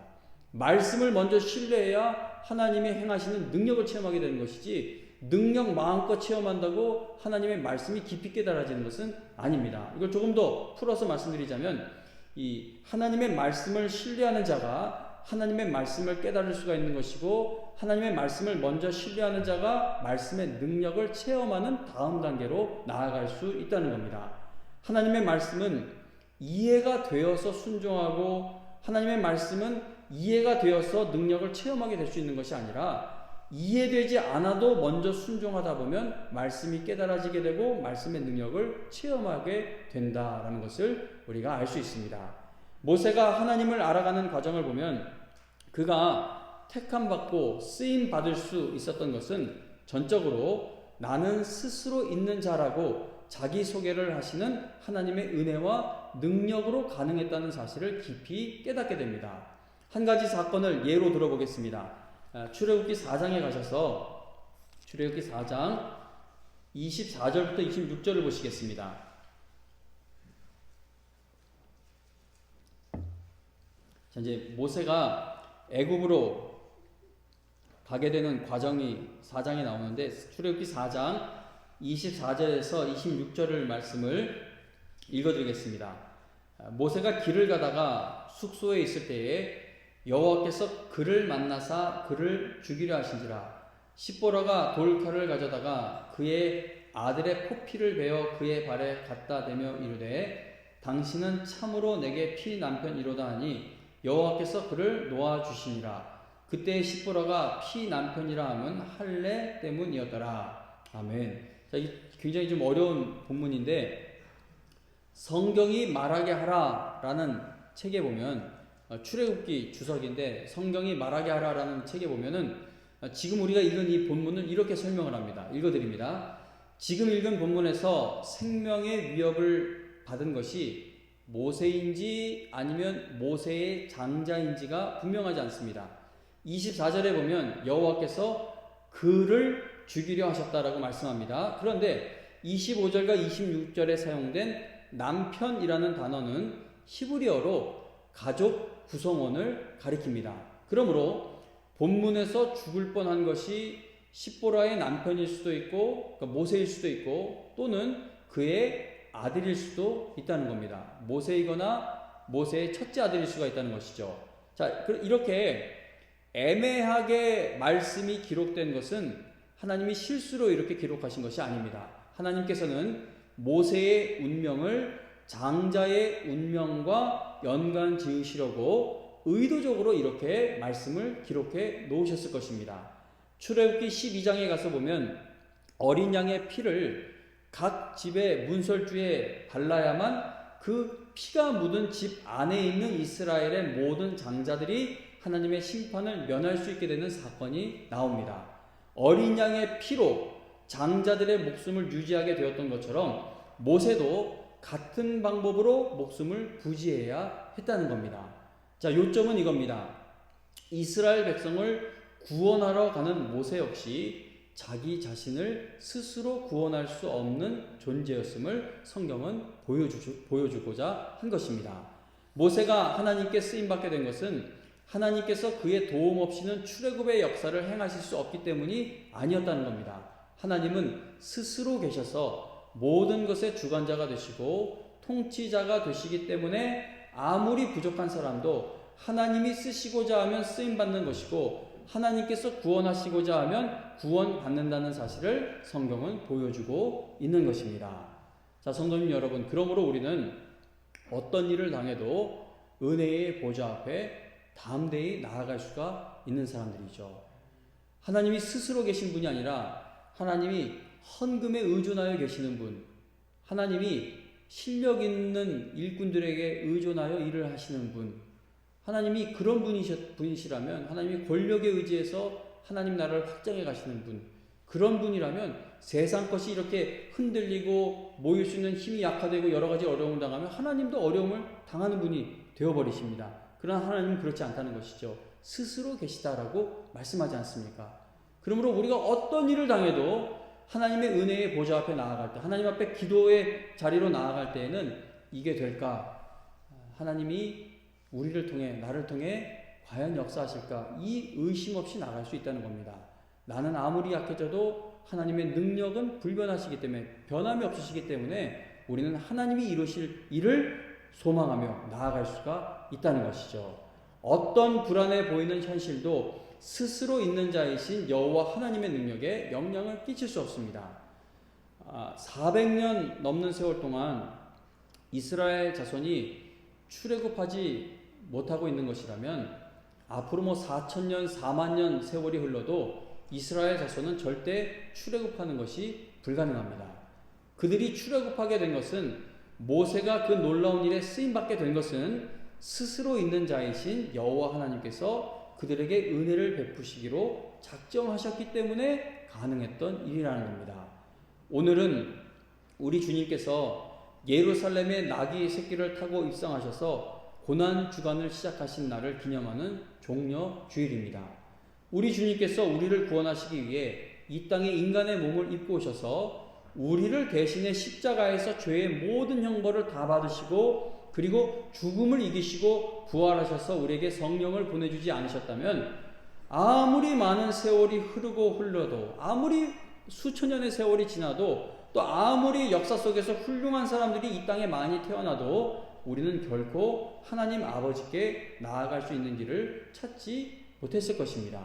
말씀을 먼저 신뢰해야 하나님의 행하시는 능력을 체험하게 되는 것이지 능력 마음껏 체험한다고 하나님의 말씀이 깊이 깨달아지는 것은 아닙니다. 이걸 조금 더 풀어서 말씀드리자면 이 하나님의 말씀을 신뢰하는 자가 하나님의 말씀을 깨달을 수가 있는 것이고 하나님의 말씀을 먼저 신뢰하는 자가 말씀의 능력을 체험하는 다음 단계로 나아갈 수 있다는 겁니다. 하나님의 말씀은 이해가 되어서 순종하고 하나님의 말씀은 이해가 되어서 능력을 체험하게 될 수 있는 것이 아니라 이해되지 않아도 먼저 순종하다 보면 말씀이 깨달아지게 되고 말씀의 능력을 체험하게 된다라는 것을 우리가 알 수 있습니다. 모세가 하나님을 알아가는 과정을 보면 그가 택함받고 쓰임받을 수 있었던 것은 전적으로 나는 스스로 있는 자라고 자기소개를 하시는 하나님의 은혜와 능력으로 가능했다는 사실을 깊이 깨닫게 됩니다. 한 가지 사건을 예로 들어보겠습니다. 출애굽기 4장에 가셔서 출애굽기 4장 24절부터 26절을 보시겠습니다. 자, 이제 모세가 애굽으로 가게 되는 과정이 4장에 나오는데 출애굽기 4장 24절에서 26절을 말씀을 읽어드리겠습니다. 모세가 길을 가다가 숙소에 있을 때에 여호와께서 그를 만나사 그를 죽이려 하신지라. 십보라가 돌칼을 가져다가 그의 아들의 포피를 베어 그의 발에 갖다 대며 이르되 당신은 참으로 내게 피 남편이로다 하니 여호와께서 그를 놓아 주시니라. 그때 십보라가 피 남편이라 함은 할례 때문이었더라. 아멘. 자, 이 굉장히 좀 어려운 본문인데 성경이 말하게 하라라는 책에 보면 출애굽기 주석인데 성경이 말하게 하라라는 책에 보면은 지금 우리가 읽은 이 본문을 이렇게 설명을 합니다. 읽어드립니다. 지금 읽은 본문에서 생명의 위협을 받은 것이 모세인지 아니면 모세의 장자인지가 분명하지 않습니다. 24절에 보면 여호와께서 그를 죽이려 하셨다라고 말씀합니다. 그런데 25절과 26절에 사용된 남편이라는 단어는 히브리어로 가족 구성원을 가리킵니다. 그러므로 본문에서 죽을 뻔한 것이 십보라의 남편일 수도 있고 그러니까 모세일 수도 있고 또는 그의 아들일 수도 있다는 겁니다. 모세이거나 모세의 첫째 아들일 수가 있다는 것이죠. 자, 이렇게 애매하게 말씀이 기록된 것은 하나님이 실수로 이렇게 기록하신 것이 아닙니다. 하나님께서는 모세의 운명을 장자의 운명과 연관 지으시려고 의도적으로 이렇게 말씀을 기록해 놓으셨을 것입니다. 출애굽기 12장에 가서 보면 어린 양의 피를 각 집의 문설주에 발라야만 그 피가 묻은 집 안에 있는 이스라엘의 모든 장자들이 하나님의 심판을 면할 수 있게 되는 사건이 나옵니다. 어린 양의 피로 장자들의 목숨을 유지하게 되었던 것처럼 모세도 같은 방법으로 목숨을 부지해야 했다는 겁니다. 자, 요점은 이겁니다. 이스라엘 백성을 구원하러 가는 모세 역시 자기 자신을 스스로 구원할 수 없는 존재였음을 성경은 보여주고자 한 것입니다. 모세가 하나님께 쓰임받게 된 것은 하나님께서 그의 도움 없이는 출애굽의 역사를 행하실 수 없기 때문이 아니었다는 겁니다. 하나님은 스스로 계셔서 모든 것의 주관자가 되시고 통치자가 되시기 때문에 아무리 부족한 사람도 하나님이 쓰시고자 하면 쓰임받는 것이고 하나님께서 구원하시고자 하면 구원받는다는 사실을 성경은 보여주고 있는 것입니다. 자, 성도님 여러분, 그러므로 우리는 어떤 일을 당해도 은혜의 보좌 앞에 담대히 나아갈 수가 있는 사람들이죠. 하나님이 스스로 계신 분이 아니라 하나님이 헌금에 의존하여 계시는 분, 하나님이 실력 있는 일꾼들에게 의존하여 일을 하시는 분, 하나님이 그런 분이시라면, 하나님이 권력에 의지해서 하나님 나라를 확장해 가시는 분, 그런 분이라면 세상 것이 이렇게 흔들리고 모일 수 있는 힘이 약화되고 여러 가지 어려움을 당하면 하나님도 어려움을 당하는 분이 되어버리십니다. 그러나 하나님은 그렇지 않다는 것이죠. 스스로 계시다라고 말씀하지 않습니까? 그러므로 우리가 어떤 일을 당해도 하나님의 은혜의 보좌 앞에 나아갈 때, 하나님 앞에 기도의 자리로 나아갈 때에는 이게 될까? 하나님이 우리를 통해, 나를 통해 과연 역사하실까? 이 의심 없이 나갈 수 있다는 겁니다. 나는 아무리 약해져도 하나님의 능력은 불변하시기 때문에, 변함이 없으시기 때문에 우리는 하나님이 이루실 일을 소망하며 나아갈 수가 있다는 것이죠. 어떤 불안해 보이는 현실도 스스로 있는 자이신 여호와 하나님의 능력에 영향을 끼칠 수 없습니다. 400년 넘는 세월 동안 이스라엘 자손이 출애굽하지 못하고 있는 것이라면 앞으로 4,000년, 4만 년 세월이 흘러도 이스라엘 자손은 절대 출애굽하는 것이 불가능합니다. 그들이 출애굽하게 된 것은, 모세가 그 놀라운 일에 쓰임받게 된 것은 스스로 있는 자이신 여호와 하나님께서 그들에게 은혜를 베푸시기로 작정하셨기 때문에 가능했던 일이라는 겁니다. 오늘은 우리 주님께서 예루살렘에 나귀 새끼를 타고 입성하셔서 고난 주간을 시작하신 날을 기념하는 종려 주일입니다. 우리 주님께서 우리를 구원하시기 위해 이 땅에 인간의 몸을 입고 오셔서 우리를 대신해 십자가에서 죄의 모든 형벌을 다 받으시고 그리고 죽음을 이기시고 부활하셔서 우리에게 성령을 보내주지 않으셨다면 아무리 많은 세월이 흘러도, 아무리 수천 년의 세월이 지나도, 또 아무리 역사 속에서 훌륭한 사람들이 이 땅에 많이 태어나도 우리는 결코 하나님 아버지께 나아갈 수 있는 길을 찾지 못했을 것입니다.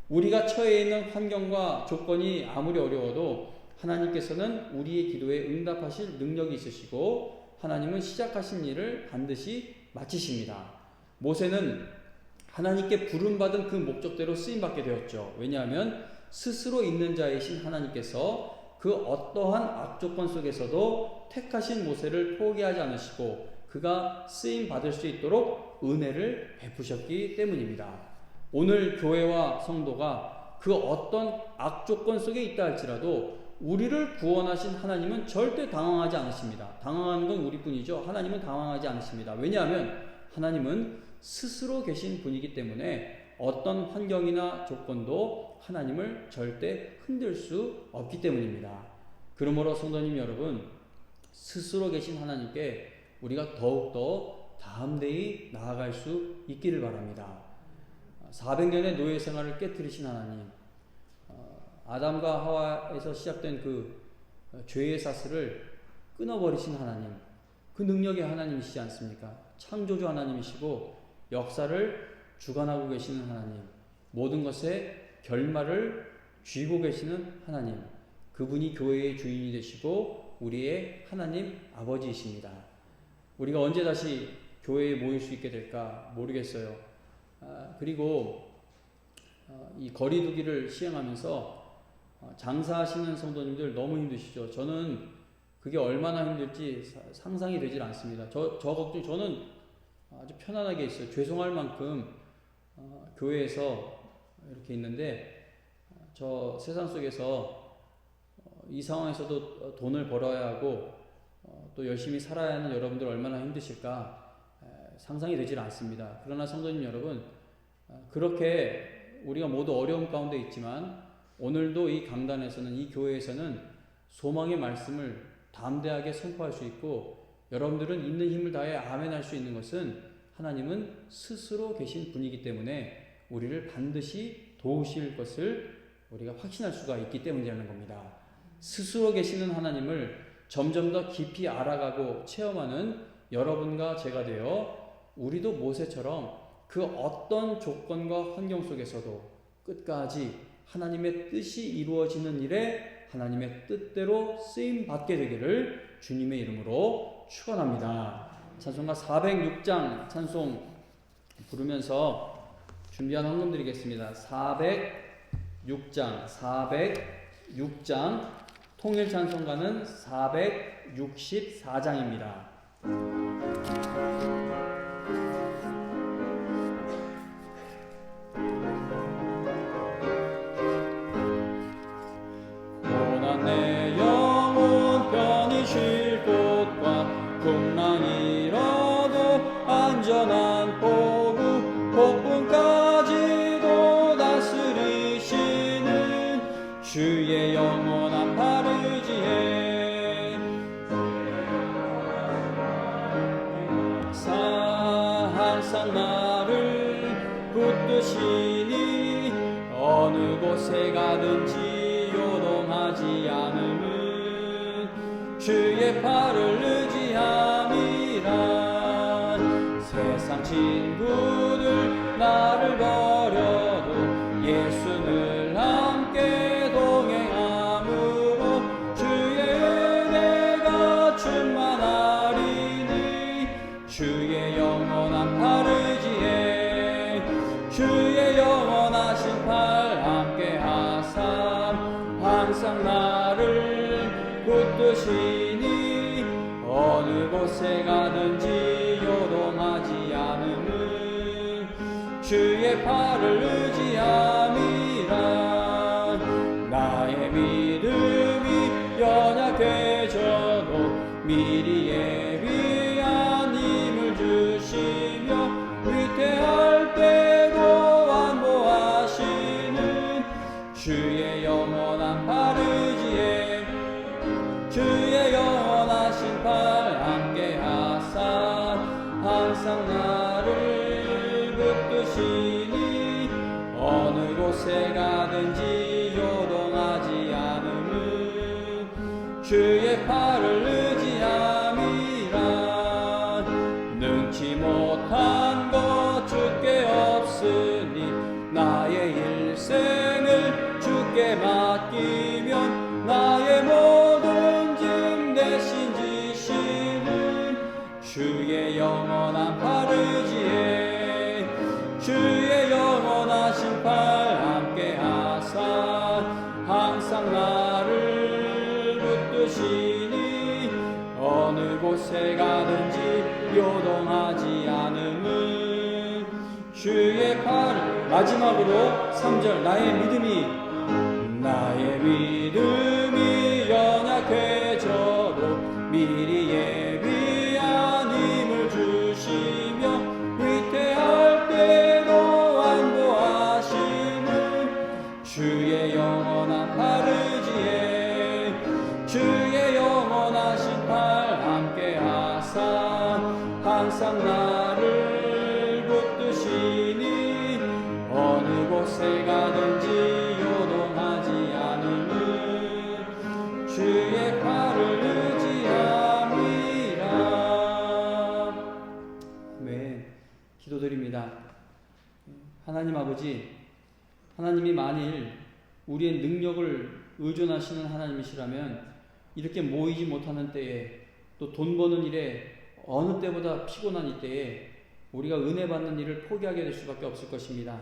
우리가 처해 있는 환경과 조건이 아무리 어려워도 하나님께서는 우리의 기도에 응답하실 능력이 있으시고 하나님은 시작하신 일을 반드시 마치십니다. 모세는 하나님께 부름받은 그 목적대로 쓰임받게 되었죠. 왜냐하면 스스로 있는 자이신 하나님께서 그 어떠한 악조건 속에서도 택하신 모세를 포기하지 않으시고 그가 쓰임받을 수 있도록 은혜를 베푸셨기 때문입니다. 오늘 교회와 성도가 그 어떤 악조건 속에 있다 할지라도 우리를 구원하신 하나님은 절대 당황하지 않으십니다. 당황하는 건 우리뿐이죠. 하나님은 당황하지 않으십니다. 왜냐하면 하나님은 스스로 계신 분이기 때문에 어떤 환경이나 조건도 하나님을 절대 흔들 수 없기 때문입니다. 그러므로 성도님 여러분, 스스로 계신 하나님께 우리가 더욱더 담대히 나아갈 수 있기를 바랍니다. 400년의 노예 생활을 깨뜨리신 하나님, 아담과 하와에서 시작된 그 죄의 사슬을 끊어버리신 하나님, 그 능력의 하나님이시지 않습니까? 창조주 하나님이시고 역사를 주관하고 계시는 하나님, 모든 것의 결말을 쥐고 계시는 하나님, 그분이 교회의 주인이 되시고 우리의 하나님 아버지이십니다. 우리가 언제 다시 교회에 모일 수 있게 될까 모르겠어요. 그리고 이 거리두기를 시행하면서 장사하시는 성도님들 너무 힘드시죠. 저는 그게 얼마나 힘들지 상상이 되질 않습니다. 저 걱정, 저는 아주 편안하게 있어요. 죄송할 만큼 교회에서 이렇게 있는데 저 세상 속에서 이 상황에서도 돈을 벌어야 하고 또 열심히 살아야 하는 여러분들 얼마나 힘드실까 상상이 되질 않습니다. 그러나 성도님 여러분, 그렇게 우리가 모두 어려움 가운데 있지만 오늘도 이 강단에서는, 이 교회에서는 소망의 말씀을 담대하게 선포할 수 있고 여러분들은 있는 힘을 다해 아멘 할 수 있는 것은 하나님은 스스로 계신 분이기 때문에 우리를 반드시 도우실 것을 우리가 확신할 수가 있기 때문이라는 겁니다. 스스로 계시는 하나님을 점점 더 깊이 알아가고 체험하는 여러분과 제가 되어 우리도 모세처럼 그 어떤 조건과 환경 속에서도 끝까지 하나님의 뜻이 이루어지는 일에 하나님의 뜻대로 쓰임 받게 되기를 주님의 이름으로 축원합니다. 찬송가 406장 찬송 부르면서 준비한 헌금 드리겠습니다. 406장 통일 찬송가는 464장입니다. 고난 영혼 편히 쉴 곳과 풍랑이라도 안전한 포구 폭풍까지도 다스리시는 주의 영원한 바르지에 항상 나를 붙드시니 어느 곳에 가든지 요동하지 않음은 주의 팔을 의지함이라. 세상 친구들 나를 버려도 예수를 함께 동행함으로 주의 은혜가 충만하리니 주의 영원한 팔 의지에 주의 영원하신 팔 함께 하사 항상 나를 붙드시니 어느 곳에 가든지 요동하지 않음은 주의 팔을 의지함이라. 나의 믿음이 연약해져도 미리 예비한 힘을 주시며 위태할 때도 안보하시는 주의 영원한 팔 의지에 주의 영원하신 팔 함께 하사 항상 나를 붙드시니 어느 곳에 가든지 요동하지 않음은 주의 팔을 의지함이라. 능치 못한 것 주께 없으니 나의 일생을 주께 맡기면 나의 모든 짐 대신 지시는 주의 영원한 팔 의지에 주의 영원하신 팔 함께 하사 항상 나를 붙드시니 어느 곳에 가든지 요동하지 않음은 주의 팔. 마지막으로 3절 나의 믿음이 연약해져도 미리 예비한 힘을 주시며 위태할 때도 안보하시는 주의 영원한 팔 의지에 주의 영원하신 팔 함께 하사 항상 나를 붙드시니 어느 곳에 가든지 요동하지 않음은 주의 팔을 의지함이라. 네, 기도드립니다. 하나님 아버지, 하나님이 만일 우리의 능력을 의존하시는 하나님이시라면 이렇게 모이지 못하는 때에 또 돈 버는 일에 어느 때보다 피곤한 이때에 우리가 은혜 받는 일을 포기하게 될 수밖에 없을 것입니다.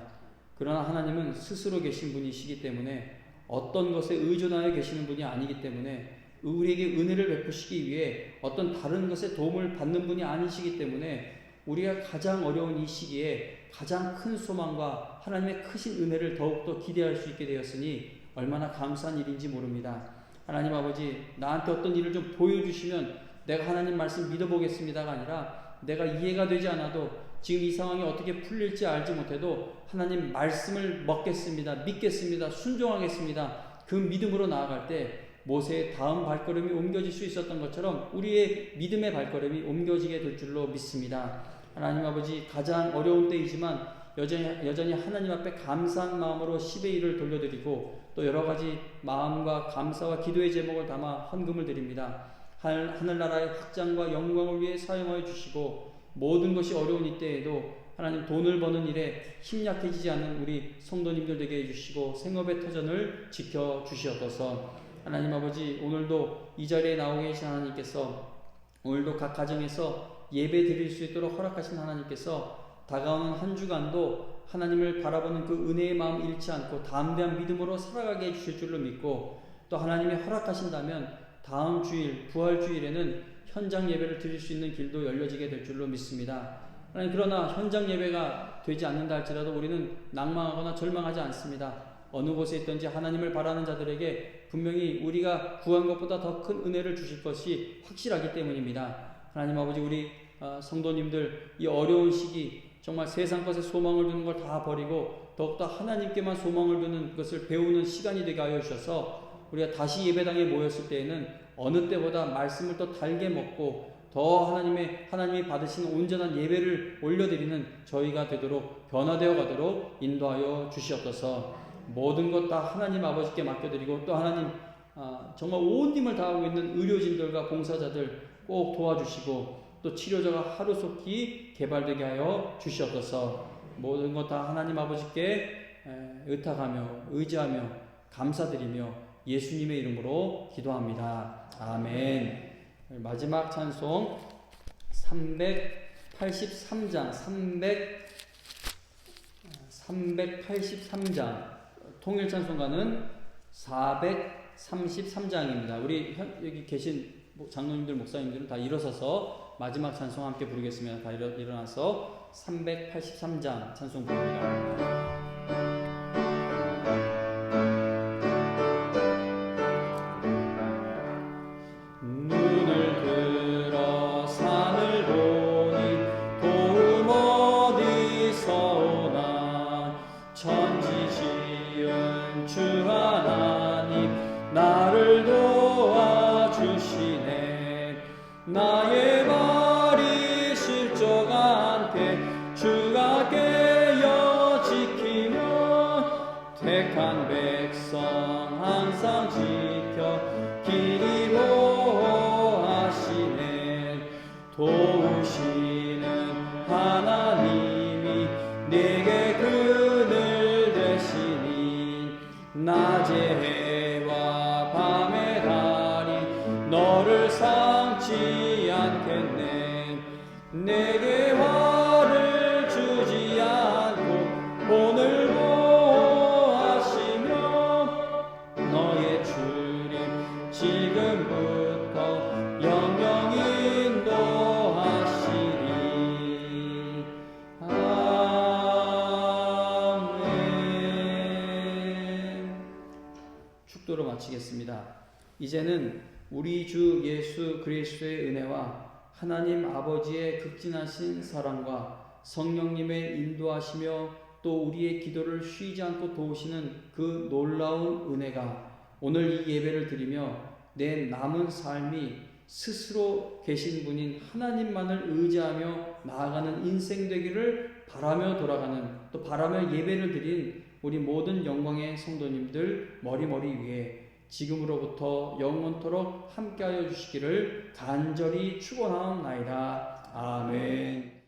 그러나 하나님은 스스로 계신 분이시기 때문에 어떤 것에 의존하여 계시는 분이 아니기 때문에 우리에게 은혜를 베푸시기 위해 어떤 다른 것에 도움을 받는 분이 아니시기 때문에 우리가 가장 어려운 이 시기에 가장 큰 소망과 하나님의 크신 은혜를 더욱더 기대할 수 있게 되었으니 얼마나 감사한 일인지 모릅니다. 하나님 아버지, 나한테 어떤 일을 좀 보여주시면 내가 하나님 말씀 믿어보겠습니다가 아니라 내가 이해가 되지 않아도 지금 이 상황이 어떻게 풀릴지 알지 못해도 하나님 말씀을 먹겠습니다. 믿겠습니다. 순종하겠습니다. 그 믿음으로 나아갈 때 모세의 다음 발걸음이 옮겨질 수 있었던 것처럼 우리의 믿음의 발걸음이 옮겨지게 될 줄로 믿습니다. 하나님 아버지, 가장 어려운 때이지만 여전히 하나님 앞에 감사한 마음으로 10의 1을 돌려드리고 또 여러 가지 마음과 감사와 기도의 제목을 담아 헌금을 드립니다. 하늘나라의 확장과 영광을 위해 사용하여 주시고 모든 것이 어려운 이때에도 하나님 돈을 버는 일에 힘약해지지 않는 우리 성도님들 되게 해주시고 생업의 터전을 지켜주시옵소서. 하나님 아버지, 오늘도 이 자리에 나오고 계신 하나님께서 오늘도 각 가정에서 예배 드릴 수 있도록 허락하신 하나님께서 다가오는 한 주간도 하나님을 바라보는 그 은혜의 마음 잃지 않고 담대한 믿음으로 살아가게 해주실 줄로 믿고, 또 하나님이 허락하신다면 다음 주일 부활주일에는 현장 예배를 드릴 수 있는 길도 열려지게 될 줄로 믿습니다. 하나님, 그러나 현장 예배가 되지 않는다 할지라도 우리는 낭망하거나 절망하지 않습니다. 어느 곳에 있든지 하나님을 바라는 자들에게 분명히 우리가 구한 것보다 더 큰 은혜를 주실 것이 확실하기 때문입니다. 하나님 아버지, 우리 성도님들 이 어려운 시기 정말 세상 것에 소망을 두는 걸 다 버리고 더욱더 하나님께만 소망을 두는 것을 배우는 시간이 되게 하여 주셔서 우리가 다시 예배당에 모였을 때에는 어느 때보다 말씀을 더 달게 먹고 더 하나님이 받으시는 온전한 예배를 올려드리는 저희가 되도록 변화되어 가도록 인도하여 주시옵소서. 모든 것 다 하나님 아버지께 맡겨드리고, 또 하나님 정말 온 힘을 다하고 있는 의료진들과 봉사자들 꼭 도와주시고, 또 치료자가 하루속히 개발되게 하여 주시옵소서. 모든 것 다 하나님 아버지께 의탁하며 의지하며 감사드리며 예수님의 이름으로 기도합니다. 아멘. 마지막 찬송 383장 383장 통일 찬송가는 433장입니다. 우리 여기 계신 장로님들 목사님들은 다 일어서서 마지막 찬송 함께 부르겠습니다. 다 일어나서 383장 찬송 부릅니다. 나를 도와주시네. 나의 발이 실족 않게 주가 깨어 지키며 택한 백성 항상 지켜 길이 보호하시네. 도우시는 하나님이 내게 그늘 되시니 낮에 너를 삼지 않겠네. 내게 화를 주지 않고 오늘 보호하시며 너의 주님 지금부터 영영 인도하시리. 아멘. 축도로 마치겠습니다. 이제는 우리 주 예수 그리스도의 은혜와 하나님 아버지의 극진하신 사랑과 성령님의 인도하시며 또 우리의 기도를 쉬지 않고 도우시는 그 놀라운 은혜가 오늘 이 예배를 드리며 내 남은 삶이 스스로 계신 분인 하나님만을 의지하며 나아가는 인생 되기를 바라며 돌아가는, 또 바라며 예배를 드린 우리 모든 영광의 성도님들 머리머리 위에 지금으로부터 영원토록 함께하여 주시기를 간절히 축원하옵나이다. 아멘.